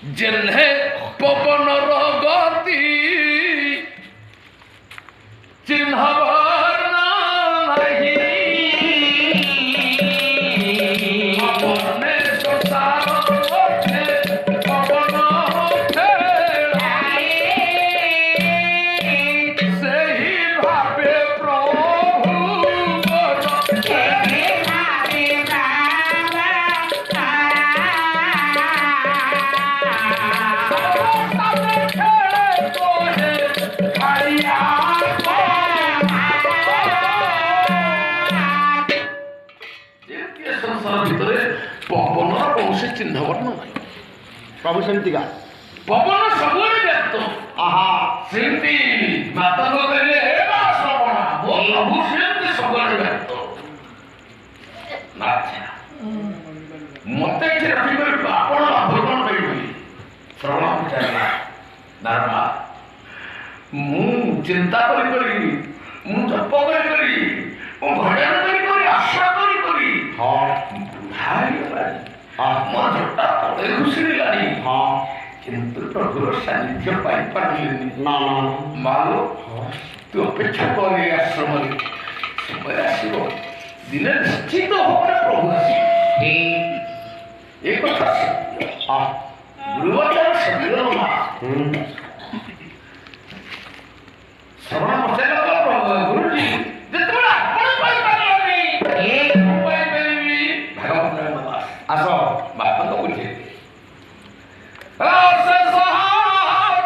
जेन्हे पवन गति चिन्हवर नहीं अपने संसार पवन से ही भावे प्रभु पवन कौन चिन्ह वर्ण नहीं प्रभु सेमती का पवन सब व्यक्त आहा सेमती माता को कहले हे श्रवण वो प्रभु सेमती सब व्यक्त नाचा मते कि रखि कर आपण भगवान कहिबी श्रवण विचारला नारमा मु चिंता करी मु जप करी मु भजन करी आशा करी हाँ भाई आत्मा झट्टा पड़े खुशी लानी हाँ किंतु प्रभुर सानिध्य पाई पारिलेनी ना मालो तू अपेक्षा करे आश्रम समय आसब दिने निश्चित भाव प्रभु आसबे एक कथा गुरुवाचार शरीर श्रवण पचारा प्रभु गुरुजी जितने आपण पाई पारिलेनी आस बापा तो बुझे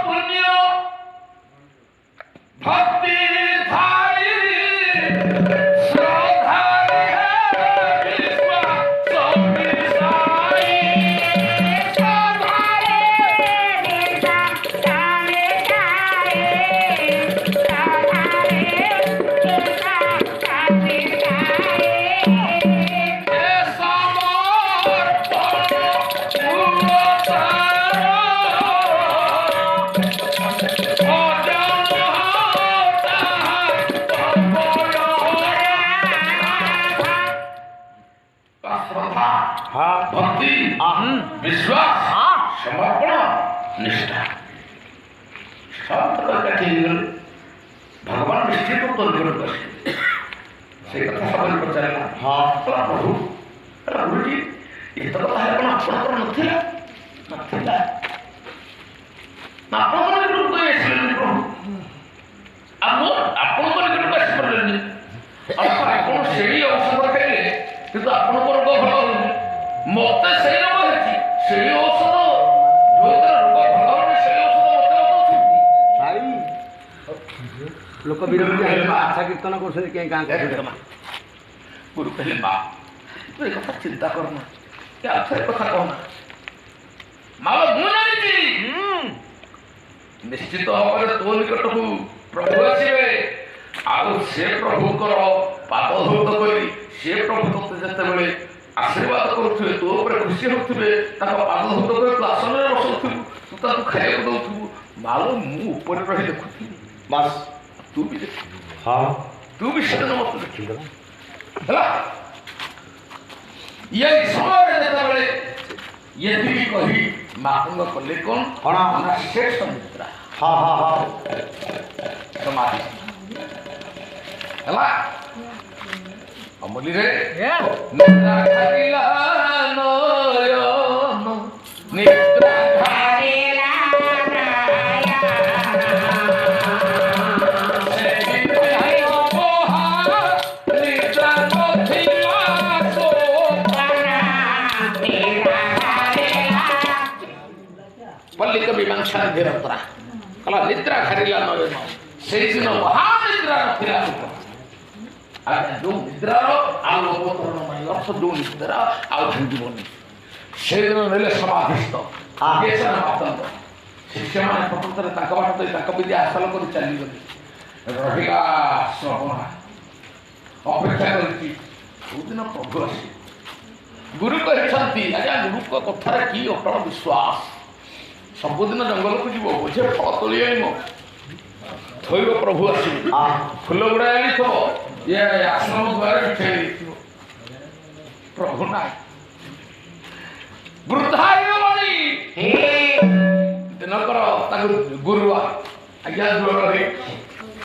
पुण्य भक्ति धारी श्रद्धा भक्ति विश्वास समर्पण निष्ठा सब भगवान निश्चित से कथा सब पचारा हाँ प्रभु गुरुजी ये तो कथा आपणकर नथिला आपणकर रूप प्रभु आपणकर निकट आसी पारे आप से औषध खाइले किंतु आपणकर रोग भल मत से रोग है औषध जो रोग भल से औषध मत लोक विरोधी आशा कीर्तन कर गुरु कहले माँ तू एक कथा चिंता करना क्या अच्छा कथा कहना माँ मुझे निश्चित भाव में तो निकट को प्रभु आसवे आउ से प्रभुकर पाद धौत कर सी प्रभु तत्व जिते आशीर्वाद करुवे तो खुशी होते पाद धौत कर तू आसन बसुबू तू ताकू खाया दौबू मालो मुझे रही देखुी बस तू भी देख हाँ तू भी से मत देखा ये समय जिते ये कही मातंग कले कौन शेष निद्रा हाँ हाँ हाँ समाधि है अमली रे निद्रा खाइला नयन निद्रा खाइला पल्लिक मीमांसा निरंतरा कला निद्रा घरिला नयन से दिन महानिद्रा नथिला जो निद्रार आलोकन अर्थ जो निद्रा आ भांगीबनी से दिन नेले समाधिस्थ मातंग शिष्य मैंने प्रकृत बाट विद्या हासिल कर चलीगले रहा श्रवण अपेक्षा करदिन प्रभु आस गुरु कहते आज्ञा गुरु कथार कि अटल विश्वास सबुदिन जंगल को जीव बोझे फल तोली आन थोब प्रभु आसवे फुल गुड़ा आनी ये आश्रम द्वारा प्रभु ना वृद्धा ଗୁରୁବାର ଆଜ୍ଞା ଜୋରରେ